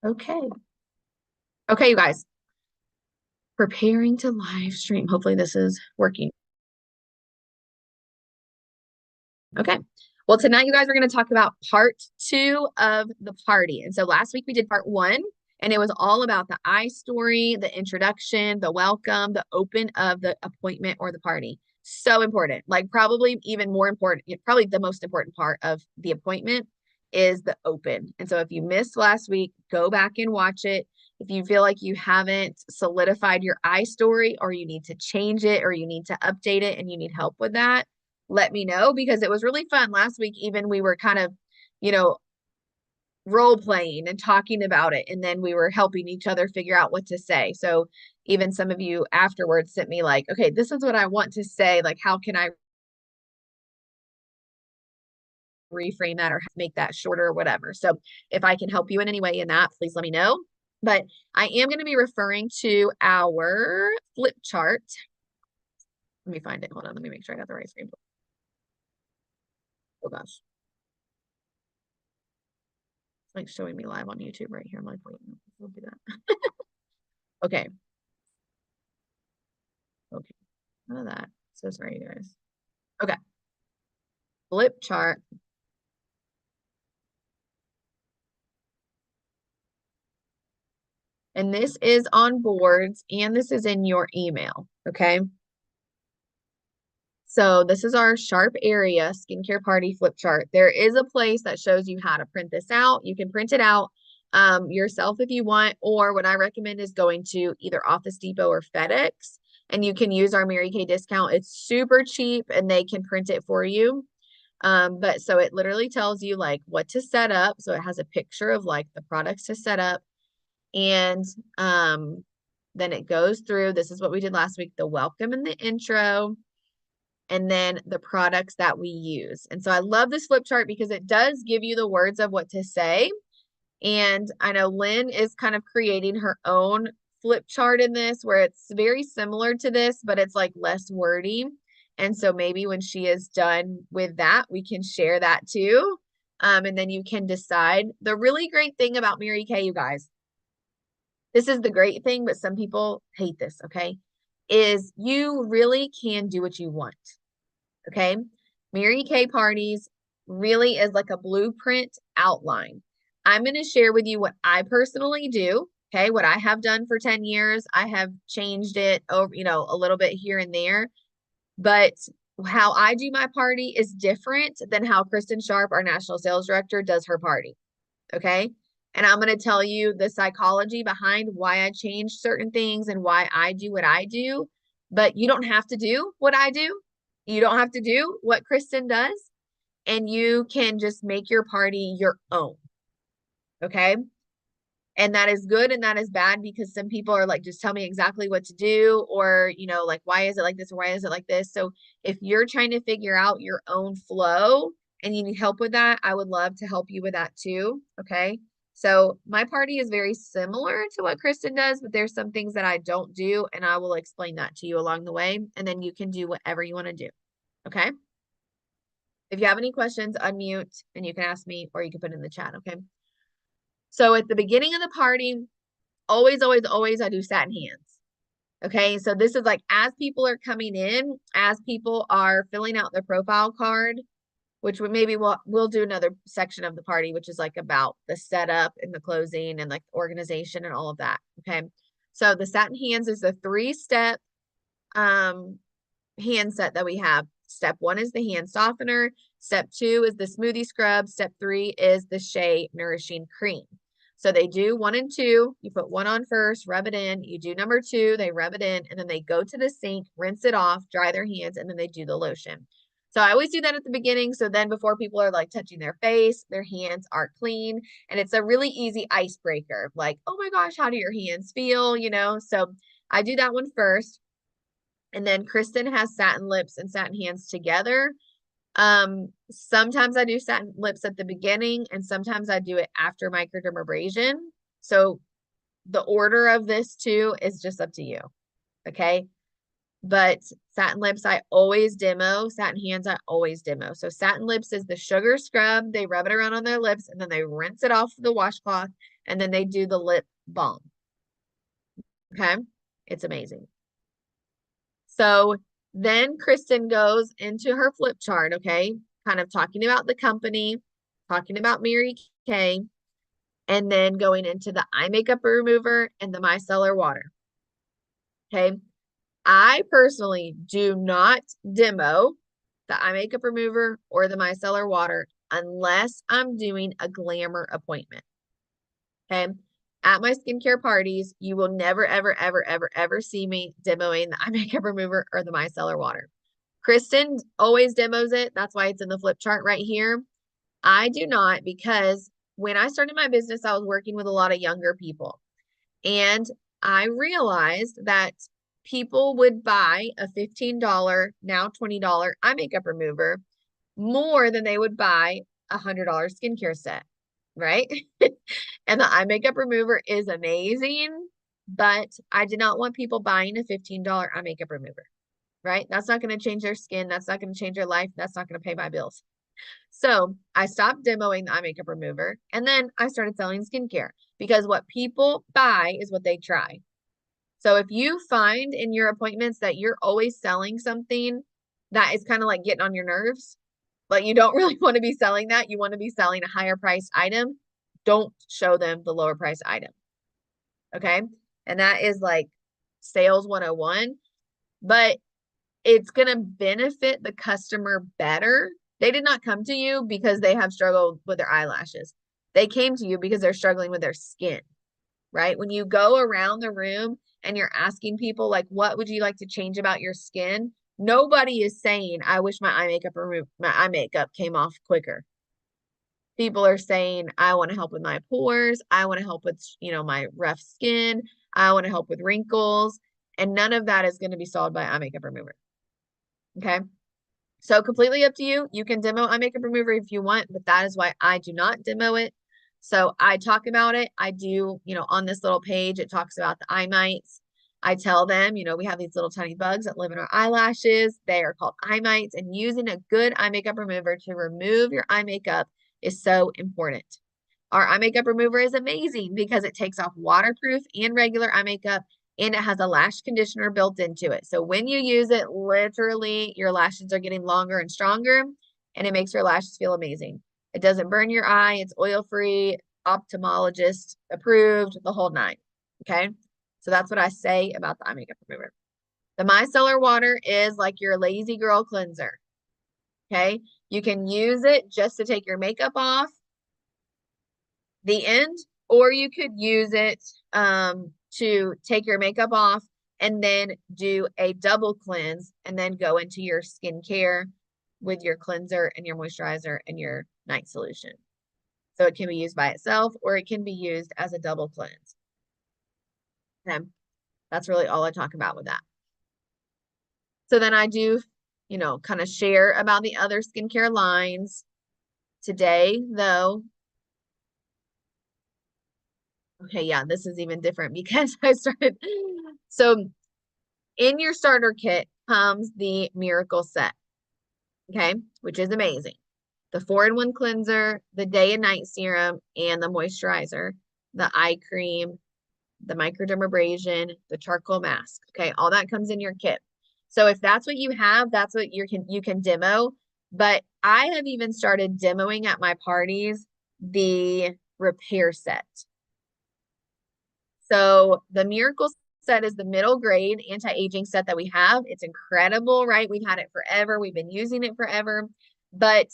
Okay. Okay, you guys, preparing to live stream. Hopefully this is working. Okay. Well, tonight you guys are going to talk about part two of the party. And so last week we did part one, and it was all about the I story, the introduction, the welcome, the open of the appointment or the party. So important. Like probably even more important, probably the most important part of the appointment is the open. And so if you missed last week, go back and watch it. If you feel like you haven't solidified your I story or you need to change it or you need to update it and you need help with that, let me know, because it was really fun last week. Even we were kind of, you know, role playing and talking about it. And then we were helping each other figure out what to say. So even some of you afterwards sent me like, okay, this is what I want to say. Like, how can I reframe that or make that shorter or whatever? So if I can help you in any way in that, please let me know. But I am going to be referring to our flip chart. Let me find it. Hold on. Let me make sure I got the right screen. Oh gosh. It's like showing me live on YouTube right here. I'm like, wait, we'll do that. Okay. Okay. None of that. So sorry, you guys. Okay. Flip chart. And this is on boards and this is in your email. Okay. So this is our Sharp Area Skincare Party flip chart. There is a place that shows you how to print this out. You can print it out yourself if you want, or what I recommend is going to either Office Depot or FedEx, and you can use our Mary Kay discount. It's super cheap and they can print it for you. But so it literally tells you like what to set up. So it has a picture of like the products to set up. And then it goes through, this is what we did last week, the welcome and the intro, and then the products that we use. And so I love this flip chart because it does give you the words of what to say. And I know Lynn is kind of creating her own flip chart in this where it's very similar to this, but it's like less wordy. And so maybe when she is done with that, we can share that too. And then you can decide. The really great thing about Mary Kay, you guys, this is the great thing, but some people hate this, okay? Is you really can do what you want, okay? Mary Kay parties really is like a blueprint outline. I'm going to share with you what I personally do, okay? What I have done for 10 years. I have changed it over, a little bit here and there, but how I do my party is different than how Kristen Sharp, our national sales director, does her party. Okay. And I'm going to tell you the psychology behind why I changed certain things and why I do what I do. But you don't have to do what I do. You don't have to do what Kristen does. And you can just make your party your own. Okay. And that is good and that is bad because some people are like, just tell me exactly what to do, or, like, why is it like this? Or why is it like this? So if you're trying to figure out your own flow and you need help with that, I would love to help you with that too. Okay. So my party is very similar to what Kristen does, but there's some things that I don't do, and I will explain that to you along the way. And then you can do whatever you want to do. Okay. If you have any questions, unmute and you can ask me, or you can put it in the chat. Okay. So at the beginning of the party, always, always, always, I do satin hands. Okay, so this is like as people are coming in, as people are filling out their profile card, which maybe we'll do another section of the party, which is like about the setup and the closing and like organization and all of that. Okay, so the satin hands is the 3-step hand set that we have. Step 1 is the hand softener. Step 2 is the smoothie scrub. Step 3 is the Shea Nourishing Cream. So they do 1 and 2. You put 1 on first, rub it in. You do number 2, they rub it in, and then they go to the sink, rinse it off, dry their hands, and then they do the lotion. So I always do that at the beginning. So then before people are like touching their face, their hands are clean. And it's a really easy icebreaker. Like, oh my gosh, how do your hands feel? So I do that one first. And then Kristen has satin lips and satin hands together. Sometimes I do satin lips at the beginning, and sometimes I do it after microdermabrasion. So the order of this too is just up to you. Okay. but satin lips, I always demo. Satin hands, I always demo. So satin lips is the sugar scrub. They rub it around on their lips and then they rinse it off the washcloth and then they do the lip balm. Okay. It's amazing. So then Kristen goes into her flip chart, okay, kind of talking about the company, talking about Mary Kay, and then going into the eye makeup remover and the micellar water. Okay. I personally do not demo the eye makeup remover or the micellar water unless I'm doing a glamour appointment. Okay. At my skincare parties, you will never, ever, ever, ever, ever see me demoing the eye makeup remover or the micellar water. Kristen always demos it. That's why it's in the flip chart right here. I do not, because when I started my business, I was working with a lot of younger people. And I realized that people would buy a $15, now $20 eye makeup remover more than they would buy a $100 skincare set, right? And the eye makeup remover is amazing, but I did not want people buying a $15 eye makeup remover, right? That's not going to change their skin. That's not going to change their life. That's not going to pay my bills. So I stopped demoing the eye makeup remover and then I started selling skincare because what people buy is what they try. So if you find in your appointments that you're always selling something that is kind of like getting on your nerves, but you don't really want to be selling that, you want to be selling a higher priced item, don't show them the lower priced item. Okay. And that is like sales 101, but it's going to benefit the customer better. They did not come to you because they have struggled with their eyelashes. They came to you because they're struggling with their skin, right? When you go around the room and you're asking people like, what would you like to change about your skin? Nobody is saying, I wish my eye makeup came off quicker. People are saying, I want to help with my pores. I want to help with, my rough skin. I want to help with wrinkles. And none of that is going to be solved by eye makeup remover. Okay. So completely up to you. You can demo eye makeup remover if you want, but that is why I do not demo it. So I talk about it. I do, on this little page, it talks about the eye mites. I tell them, we have these little tiny bugs that live in our eyelashes. They are called eye mites, and using a good eye makeup remover to remove your eye makeup is so important. Our eye makeup remover is amazing because it takes off waterproof and regular eye makeup, and it has a lash conditioner built into it. So when you use it, literally your lashes are getting longer and stronger, and it makes your lashes feel amazing. It doesn't burn your eye. It's oil-free, ophthalmologist approved, the whole nine. Okay. So that's what I say about the eye makeup remover. The micellar water is like your lazy girl cleanser. Okay. You can use it just to take your makeup off the end, or you could use it to take your makeup off and then do a double cleanse and then go into your skincare with your cleanser and your moisturizer and your night solution. So it can be used by itself or it can be used as a double cleanse. Okay. That's really all I talk about with that. So then I do, kind of share about the other skincare lines. Today, though, okay, yeah, this is even different because I started. So in your starter kit comes the Miracle Set, okay, which is amazing. The 4-in-1 cleanser, the day and night serum, and the moisturizer, the eye cream, the microdermabrasion, the charcoal mask. Okay, all that comes in your kit. So if that's what you have, that's what you can demo. But I have even started demoing at my parties the repair set. So the Miracle Set is the middle grade anti-aging set that we have. It's incredible, right? We've had it forever. We've been using it forever. But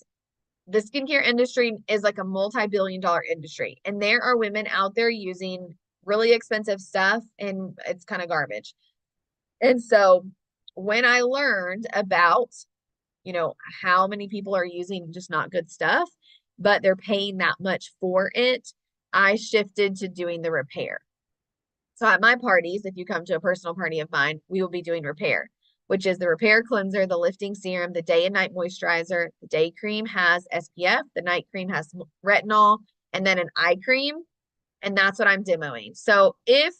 the skincare industry is like a multi-billion-dollar industry. And there are women out there using really expensive stuff and it's kind of garbage. And so when I learned about, how many people are using just not good stuff, but they're paying that much for it, I shifted to doing the repair. So at my parties, if you come to a personal party of mine, we will be doing repair, which is the repair cleanser, the lifting serum, the day and night moisturizer. The day cream has SPF, the night cream has retinol, and then an eye cream. And that's what I'm demoing. So if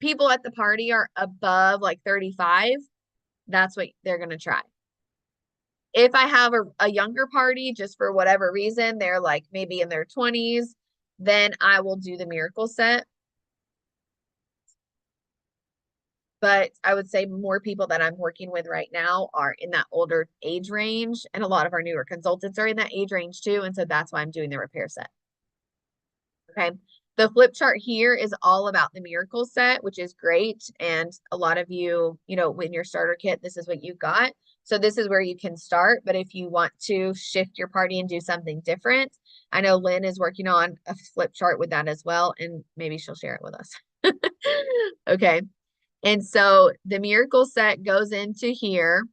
people at the party are above like 35, that's what they're going to try. If I have a younger party, just for whatever reason, they're like maybe in their 20s, then I will do the miracle set. But I would say more people that I'm working with right now are in that older age range. And a lot of our newer consultants are in that age range too. And so that's why I'm doing the repair set. Okay. The flip chart here is all about the miracle set, which is great. And a lot of you, in your starter kit, this is what you got. So this is where you can start. But if you want to shift your party and do something different, I know Lynn is working on a flip chart with that as well. And maybe she'll share it with us. Okay. And so the miracle set goes into here.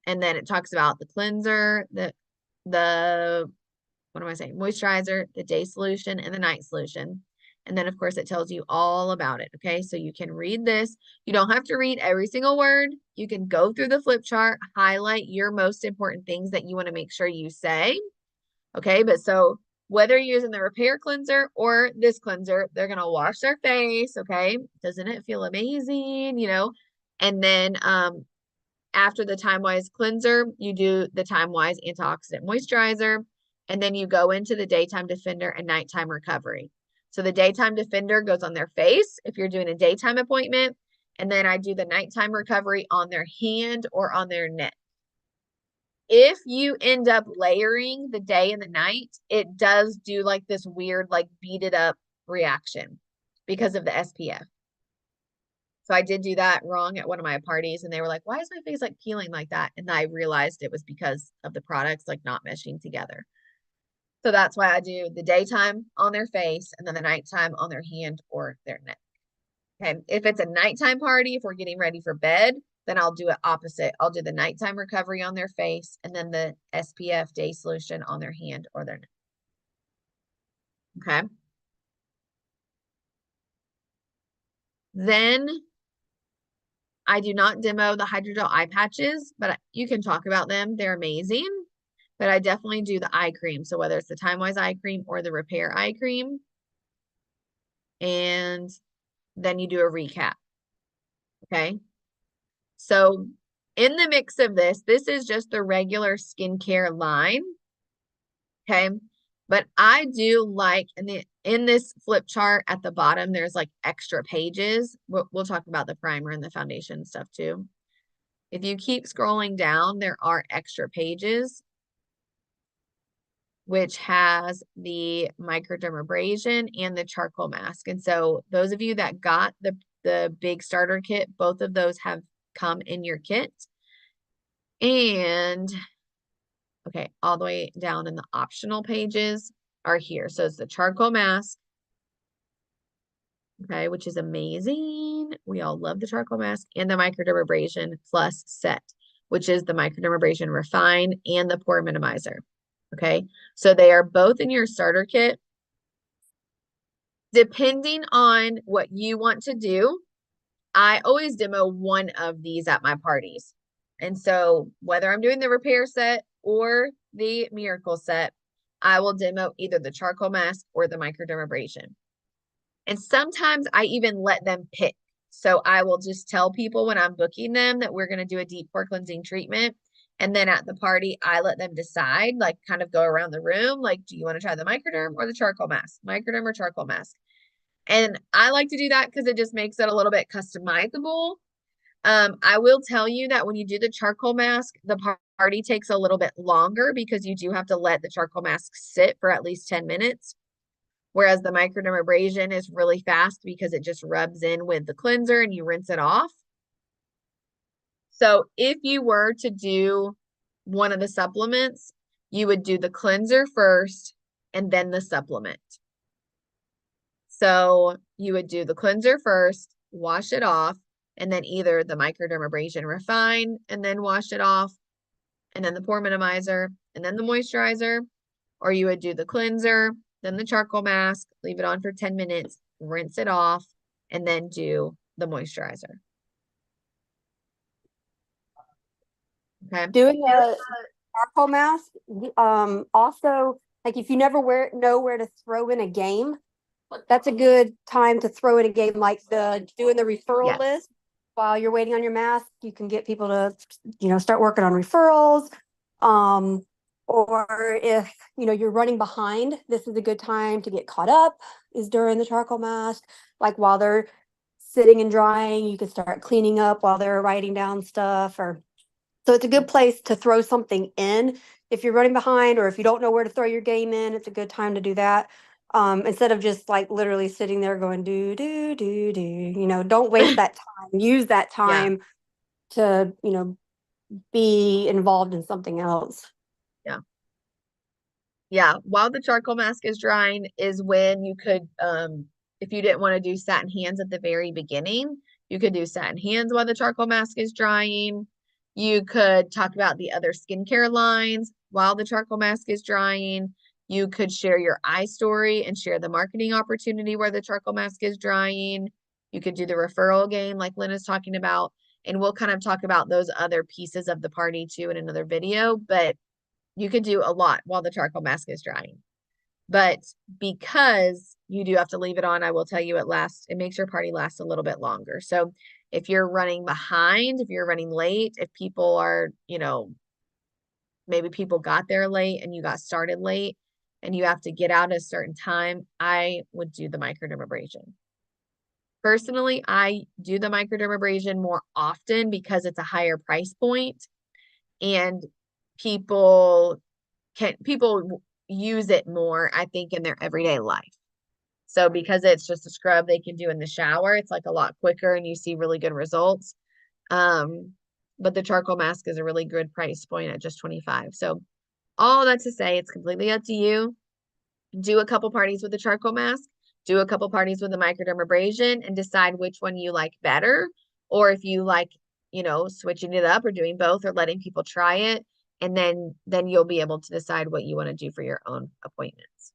And then it talks about the cleanser, the what am I saying? Moisturizer, the day solution, and the night solution. And then, of course, it tells you all about it. Okay. So you can read this. You don't have to read every single word. You can go through the flip chart, highlight your most important things that you want to make sure you say. Okay. But so whether you're using the repair cleanser or this cleanser, they're going to wash their face. Okay. Doesn't it feel amazing? And then, after the Time Wise cleanser, you do the Time Wise antioxidant moisturizer, and then you go into the daytime defender and nighttime recovery. So the daytime defender goes on their face if you're doing a daytime appointment, and then I do the nighttime recovery on their hand or on their neck. If you end up layering the day and the night, it does do like this weird, like beaded up reaction because of the SPF. So I did do that wrong at one of my parties, and they were like, why is my face like peeling like that? And I realized it was because of the products like not meshing together. So that's why I do the daytime on their face and then the nighttime on their hand or their neck. Okay. If it's a nighttime party, if we're getting ready for bed, then I'll do it opposite. I'll do the nighttime recovery on their face and then the SPF day solution on their hand or their neck. Okay. Then I do not demo the hydrogel eye patches, but you can talk about them. They're amazing. But I definitely do the eye cream. So whether it's the Time Wise eye cream or the repair eye cream. And then you do a recap. Okay. So in the mix of this is just the regular skincare line. Okay. But I do like in this flip chart at the bottom, there's like extra pages. We'll talk about the primer and the foundation stuff too. If you keep scrolling down, there are extra pages, which has the microdermabrasion and the charcoal mask. And so those of you that got the big starter kit, both of those have come in your kit. And okay, all the way down in the optional pages are here. So it's the charcoal mask, okay, which is amazing. We all love the charcoal mask, and the microdermabrasion plus set, which is the microdermabrasion refine and the pore minimizer. Okay, so they are both in your starter kit. Depending on what you want to do, I always demo one of these at my parties. And so whether I'm doing the repair set or the miracle set, I will demo either the charcoal mask or the microdermabrasion. And sometimes I even let them pick. So I will just tell people when I'm booking them that we're going to do a deep pore cleansing treatment. And then at the party, I let them decide, like kind of go around the room. Like, do you want to try the microderm or the charcoal mask? Microderm or charcoal mask? And I like to do that because it just makes it a little bit customizable. I will tell you that when you do the charcoal mask, the party takes a little bit longer because you do have to let the charcoal mask sit for at least 10 minutes. Whereas the microdermabrasion is really fast because it just rubs in with the cleanser and you rinse it off. So if you were to do one of the supplements, you would do the cleanser first and then the supplement. So you would do the cleanser first, wash it off, and then either the microdermabrasion refine and then wash it off, and then the pore minimizer, and then the moisturizer, or you would do the cleanser, then the charcoal mask, leave it on for 10 minutes, rinse it off, and then do the moisturizer. Okay. Doing a charcoal mask, also, like if you never know where to throw in a game, that's a good time to throw in a game like doing the referral list. while you're waiting on your mask, you can get people to, start working on referrals. Or if, you're running behind, this is a good time to get caught up, is during the charcoal mask. Like while they're sitting and drying, you can start cleaning up while they're writing down stuff. So it's a good place to throw something in. If you're running behind or if you don't know where to throw your game in, it's a good time to do that. Instead of just like literally sitting there going do do do do, don't waste that time. Use that Yeah. time to, be involved in something else. Yeah. Yeah. While the charcoal mask is drying is when you could, if you didn't want to do satin hands at the very beginning, you could do satin hands while the charcoal mask is drying. You could talk about the other skincare lines while the charcoal mask is drying. You could share your eye story and share the marketing opportunity where the charcoal mask is drying. You could do the referral game like Lynn is talking about. And we'll kind of talk about those other pieces of the party too in another video. But you could do a lot while the charcoal mask is drying. But because you do have to leave it on, I will tell you it makes your party last a little bit longer. So if you're running behind, if you're running late, if people are, maybe people got there late and you got started late and you have to get out at a certain time, I would do the microdermabrasion. Personally, I do the microdermabrasion more often because it's a higher price point and people use it more, I think, in their everyday life. So because it's just a scrub they can do in the shower, it's like a lot quicker and you see really good results. But the charcoal mask is a really good price point at just $25. So all that to say, it's completely up to you. Do a couple parties with the charcoal mask, do a couple parties with the microdermabrasion and decide which one you like better. Or if you like, switching it up or doing both or letting people try it. And then you'll be able to decide what you want to do for your own appointments.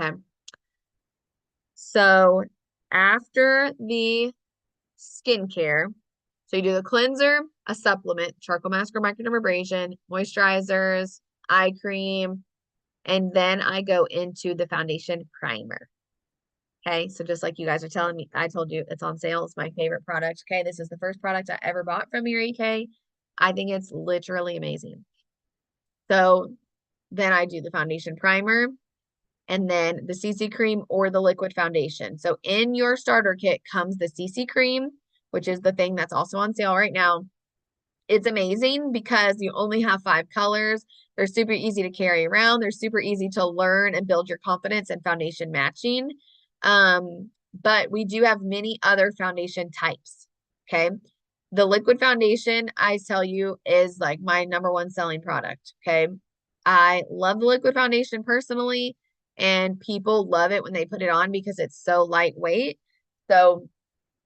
Okay. So after the skincare, so you do the cleanser, a supplement, charcoal mask or microdermabrasion, moisturizers, eye cream, and then I go into the foundation primer. Okay, so just like you guys are telling me, I told you it's on sale. It's my favorite product. Okay, this is the first product I ever bought from Mary Kay. I think it's literally amazing. So then I do the foundation primer and then the CC cream or the liquid foundation. So in your starter kit comes the CC cream, which is the thing that's also on sale right now. It's amazing because you only have 5 colors. They're super easy to carry around. They're super easy to learn and build your confidence in foundation matching. But we do have many other foundation types. Okay. The liquid foundation, I tell you, is like my #1 selling product. Okay. I love the liquid foundation personally, and people love it when they put it on because it's so lightweight. So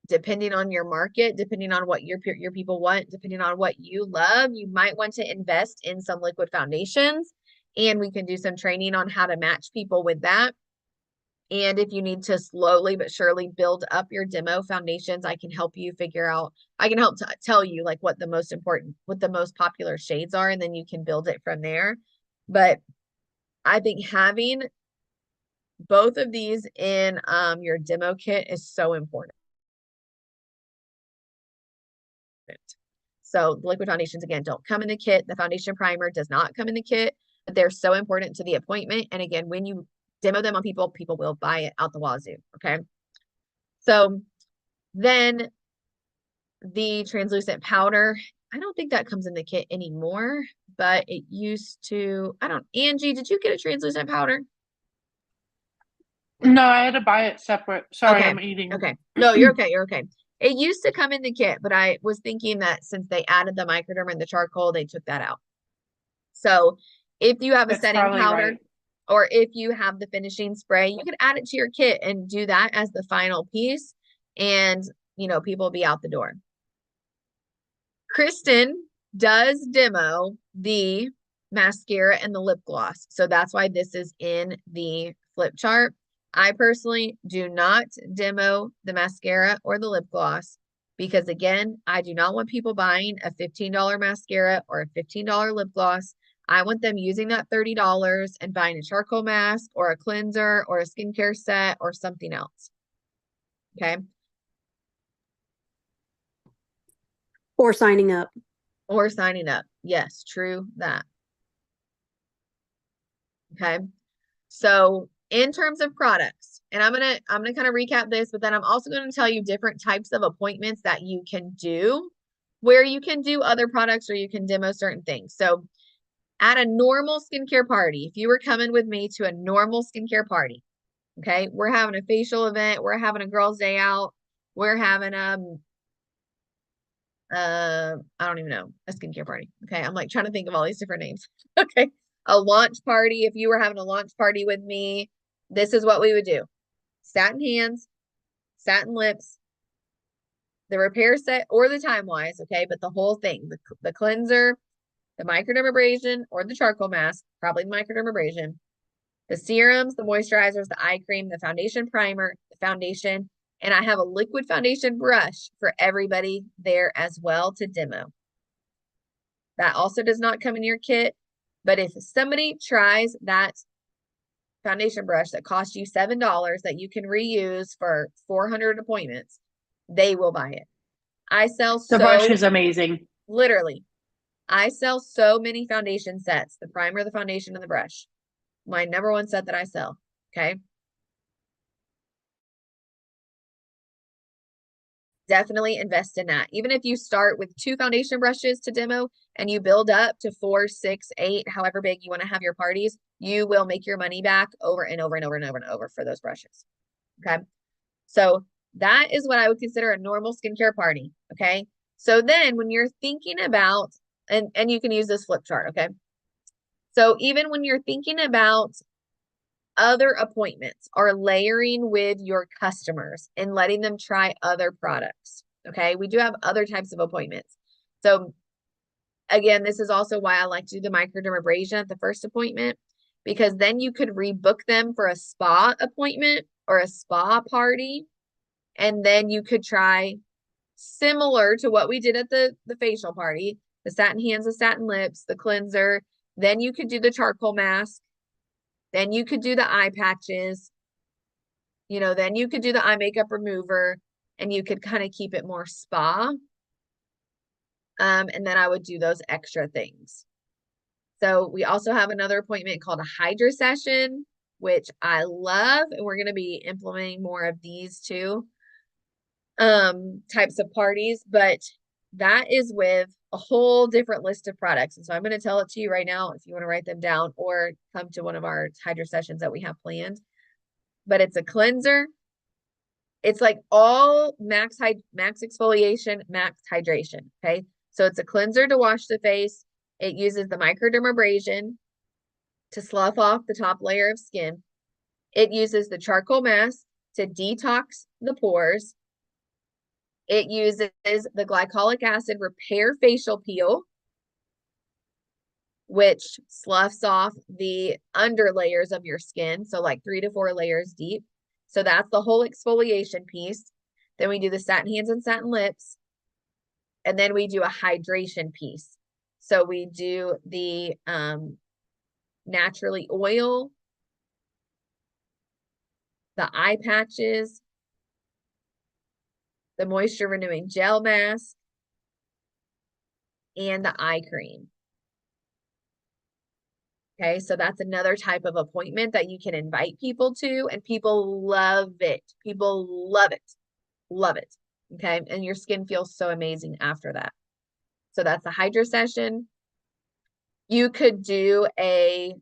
depending on your market, depending on what your people want, depending on what you love, you might want to invest in some liquid foundations. And we can do some training on how to match people with that. And if you need to slowly but surely build up your demo foundations, I can help you figure out, I can help to tell you like what the most popular shades are, and then you can build it from there. But I think having both of these in your demo kit is so important. So the liquid foundations, again, don't come in the kit. The foundation primer does not come in the kit, but they're so important to the appointment. And again, when you demo them on people, people will buy it out the wazoo. Okay. So then the translucent powder, I don't think that comes in the kit anymore, but it used to. Angie, did you get a translucent powder? No, I had to buy it separate. Sorry, Okay. I'm eating. Okay. No, you're okay. You're okay. It used to come in the kit, but I was thinking that since they added the microderm and the charcoal, they took that out. So if you have a That's setting probably powder right. or if you have the finishing spray, you can add it to your kit and do that as the final piece. And, people will be out the door. Kristen does demo the mascara and the lip gloss. So that's why this is in the flip chart. I personally do not demo the mascara or the lip gloss because again, I do not want people buying a $15 mascara or a $15 lip gloss. I want them using that $30 and buying a charcoal mask or a cleanser or a skincare set or something else. Okay. Or signing up. or signing up. Yes, true that. Okay. So in terms of products, and I'm gonna kind of recap this, but then I'm also going to tell you different types of appointments that you can do where you can do other products or you can demo certain things. So at a normal skincare party, if you were coming with me to a normal skincare party, okay, we're having a facial event, we're having a girls' day out, we're having I don't even know, a skincare party. Okay, I'm like trying to think of all these different names. Okay, a launch party. If you were having a launch party with me, this is what we would do: satin hands, satin lips, the repair set or the time wise. Okay, but the whole thing, the cleanser, the microdermabrasion or the charcoal mask, probably the microdermabrasion, the serums, the moisturizers, the eye cream, the foundation primer, the foundation, and I have a liquid foundation brush for everybody there as well to demo. That also does not come in your kit, but if somebody tries that foundation brush that costs you $7 that you can reuse for 400 appointments, they will buy it. I sell The brush is amazing. literally, I sell so many foundation sets, the primer, the foundation, and the brush. My number one set that I sell, okay? Definitely invest in that. Even if you start with 2 foundation brushes to demo and you build up to 4, 6, 8, however big you want to have your parties, you will make your money back over and over and over and over and over for those brushes. Okay. So that is what I would consider a normal skincare party. Okay. So then when you're thinking about, and you can use this flip chart. Okay. So even when you're thinking about other appointments or layering with your customers and letting them try other products. Okay. We do have other types of appointments. So again, this is also why I like to do the microdermabrasion at the first appointment, because then you could rebook them for a spa appointment or a spa party. And then you could try similar to what we did at the facial party, the satin hands, the satin lips, the cleanser. Then you could do the charcoal mask. Then you could do the eye patches, then you could do the eye makeup remover and you could kind of keep it more spa. And then I would do those extra things. So we also have another appointment called a Hydra session, which I love. And we're going to be implementing more of these too, types of parties, but that is with a whole different list of products. And so I'm going to tell it to you right now if you want to write them down or come to one of our Hydra sessions that we have planned. But it's a cleanser. It's like all max exfoliation, max hydration. Okay. So it's a cleanser to wash the face. It uses the microdermabrasion to slough off the top layer of skin. It uses the charcoal mask to detox the pores. It uses the glycolic acid repair facial peel, which sloughs off the under layers of your skin. So like 3 to 4 layers deep. So that's the whole exfoliation piece. Then we do the satin hands and satin lips. And then we do a hydration piece. So we do the naturally oil, the eye patches, the moisture renewing gel mask, and the eye cream. Okay, so that's another type of appointment that you can invite people to, and people love it. People love it. Love it. Okay, and your skin feels so amazing after that. So that's a Hydra session. You could do a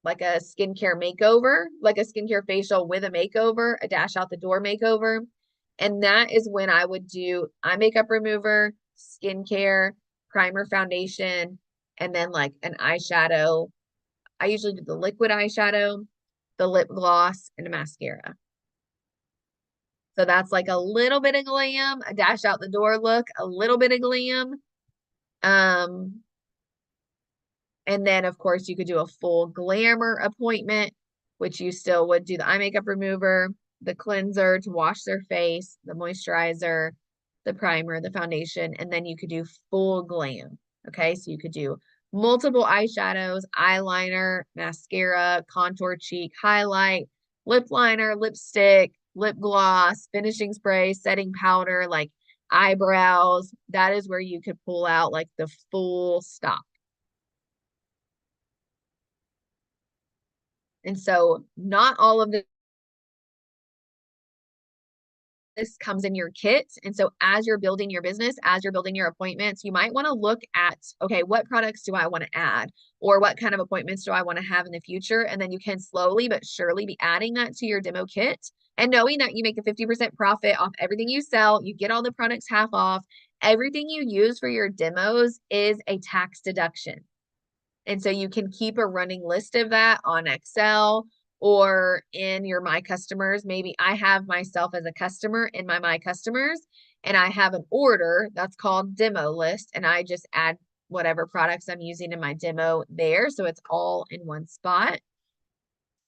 like a skincare makeover, like a skincare facial with a makeover, a dash out the door makeover. And that is when I would do eye makeup remover, skincare, primer, foundation, and then like an eyeshadow. I usually do the liquid eyeshadow, the lip gloss, and a mascara. So that's like a little bit of glam, a dash out the door look, a little bit of glam. And then of course you could do a full glamour appointment, which you still would do the eye makeup remover, the cleanser to wash their face, the moisturizer, the primer, the foundation, and then you could do full glam. Okay, so you could do multiple eyeshadows, eyeliner, mascara, contour cheek, highlight, lip liner, lipstick, lip gloss, finishing spray, setting powder. Like eyebrows, that is where you could pull out like the full stop. And so not all of this comes in your kit. And so as you're building your business, as you're building your appointments, you might want to look at, okay, what products do I want to add? Or what kind of appointments do I want to have in the future? And then you can slowly but surely be adding that to your demo kit and knowing that you make a 50% profit off everything you sell, you get all the products half off, everything you use for your demos is a tax deduction. And so you can keep a running list of that on Excel or in your My Customers. Maybe I have myself as a customer in my My Customers, and I have an order that's called demo list, and I just add whatever products I'm using in my demo there. So it's all in one spot.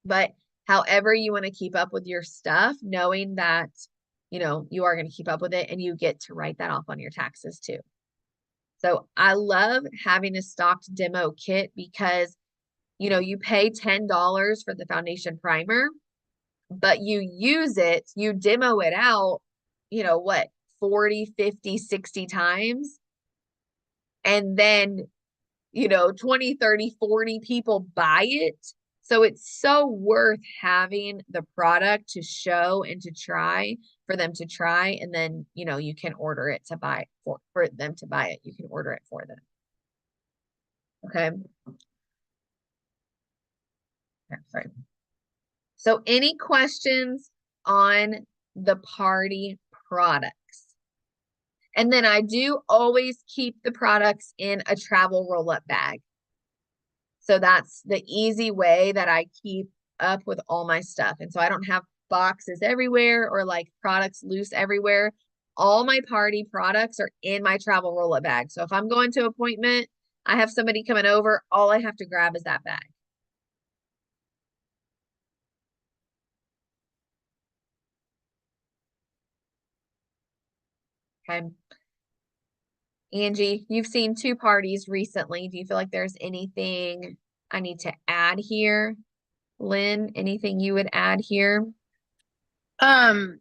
But however you want to keep up with your stuff, knowing that, you know, you are going to keep up with it and you get to write that off on your taxes too. So I love having a stocked demo kit because, you know, you pay $10 for the foundation primer, but you use it, you demo it out, you know, what, 40, 50, 60 times. And then, you know, 20, 30, 40 people buy it. So it's so worth having the product to show and to try for them to try. And then, you know, you can order it to buy for them to buy it. You can order it for them. Okay. Sorry. So any questions on the party products? And then I do always keep the products in a travel roll-up bag. So that's the easy way that I keep up with all my stuff. And so I don't have boxes everywhere or like products loose everywhere. All my party products are in my travel roll-up bag. So if I'm going to an appointment, I have somebody coming over, all I have to grab is that bag. Okay. Angie, you've seen 2 parties recently. Do you feel like there's anything I need to add here? Lynn, anything you would add here? I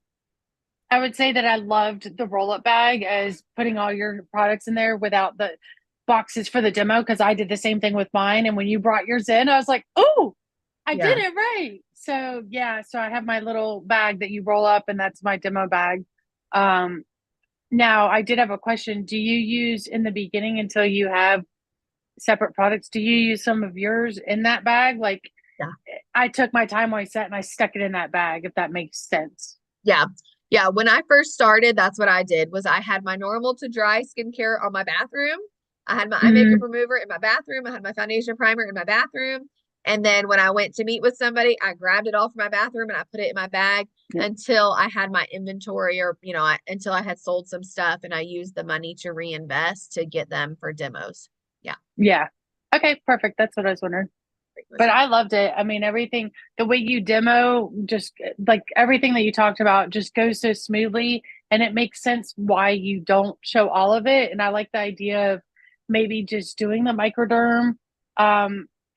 would say that I loved the roll-up bag as putting all your products in there without the boxes for the demo because I did the same thing with mine. And when you brought yours in, I was like, oh, I did it right. So yeah, so I have my little bag that you roll up, and that's my demo bag. Now I did have a question. Do you use in the beginning until you have separate products? Do you use some of yours in that bag? Like, Yeah. I took my time while I sat and I stuck it in that bag, if that makes sense. Yeah. Yeah. When I first started, that's what I did was I had my normal to dry skincare on my bathroom. I had my eye makeup remover in my bathroom. I had my foundation primer in my bathroom. And then when I went to meet with somebody, I grabbed it all from my bathroom and I put it in my bag until I had my inventory or, you know, until I had sold some stuff and I used the money to reinvest to get them for demos. Yeah. Yeah. Okay, perfect. That's what I was wondering. But I loved it. I mean, everything, the way you demo, just like everything that you talked about just goes so smoothly, and it makes sense why you don't show all of it. And I like the idea of maybe just doing the microderm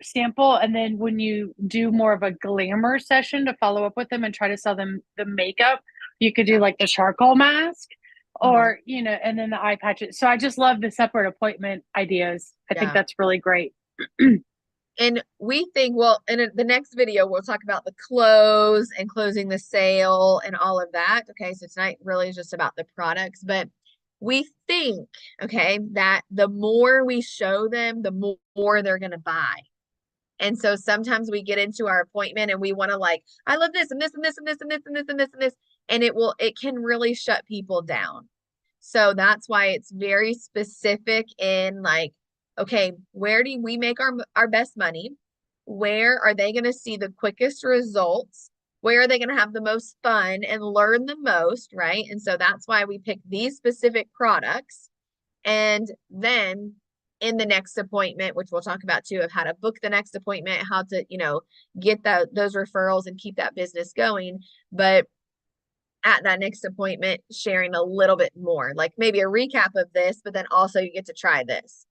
sample, and then when you do more of a glamour session to follow up with them and try to sell them the makeup, you could do like the charcoal mask or, you know, and then the eye patches. So I just love the separate appointment ideas. I think that's really great. And we think, well, in the next video, we'll talk about the close and closing the sale and all of that. Okay, so tonight really is just about the products, but we think, okay, that the more we show them, the more they're going to buy. And so sometimes we get into our appointment and we want to like, I love this and this and this and this and this and this and this and this, and it can really shut people down. So that's why it's very specific in like, okay, where do we make our best money? Where are they going to see the quickest results? Where are they going to have the most fun and learn the most, right? And so that's why we pick these specific products. And then in the next appointment, which we'll talk about too, of how to book the next appointment, how to, you know, get those referrals and keep that business going. But at that next appointment, sharing a little bit more, like maybe a recap of this, but then also you get to try this.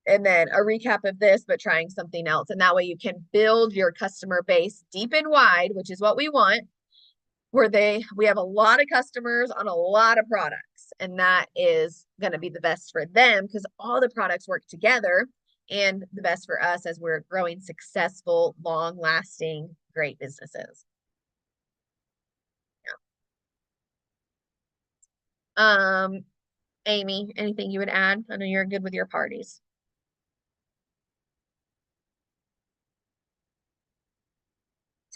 And then a recap of this, but trying something else. And that way you can build your customer base deep and wide, which is what we want, where we have a lot of customers on a lot of products, and that is going to be the best for them because all the products work together, and the best for us as we're growing successful, long lasting, great businesses. Yeah. Amy, anything you would add? I know you're good with your parties.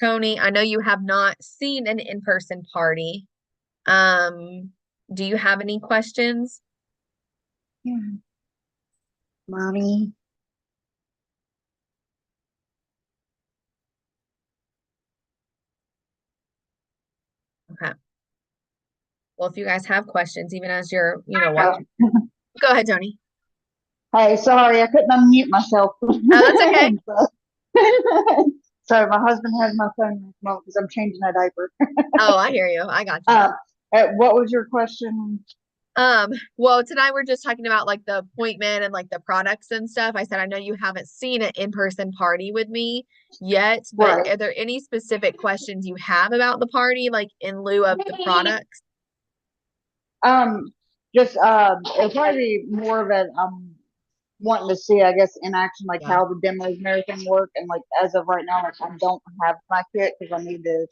Tony, I know you have not seen an in-person party. Do you have any questions? Mommy. Okay. Well, if you guys have questions, even as you're, watching. Go ahead, Tony. Hey, sorry, I couldn't unmute myself. Oh, that's okay. So my husband has my phone at the moment because I'm changing a diaper. Oh, I hear you. I got you. What was your question? Well, tonight we're just talking about like the appointment and like the products and stuff. I said, I know you haven't seen an in-person party with me yet, but Right. are there any specific questions you have about the party, like in lieu of the products? It'll probably be more of a wanting to see, I guess, in action, like how the demos and everything work. And like as of right now, like I don't have my kit because I need to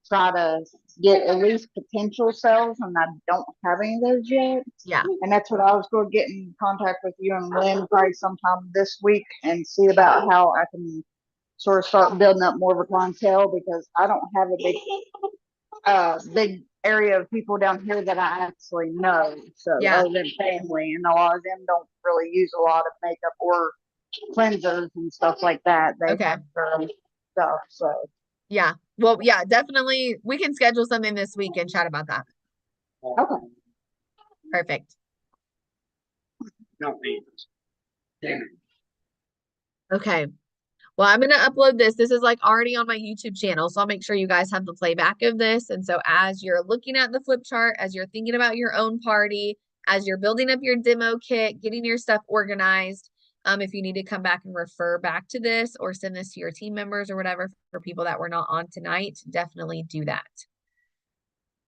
try to get at least potential sales, and I don't have any of those yet. Yeah. And that's what I was going to get in contact with you and Lynn probably sometime this week and see about how I can sort of start building up more of a clientele, because I don't have a big area of people down here that I actually know. So other than family, and a lot of them don't really use a lot of makeup or cleansers and stuff like that. They have their own stuff. So yeah. Well, yeah, definitely. We can schedule something this week and chat about that. Okay. Perfect. Okay. Well, I'm going to upload this. This is like already on my YouTube channel. So I'll make sure you guys have the playback of this. And so as you're looking at the flip chart, as you're thinking about your own party, as you're building up your demo kit, getting your stuff organized, if you need to come back and refer back to this or send this to your team members or whatever for people that were not on tonight, definitely do that.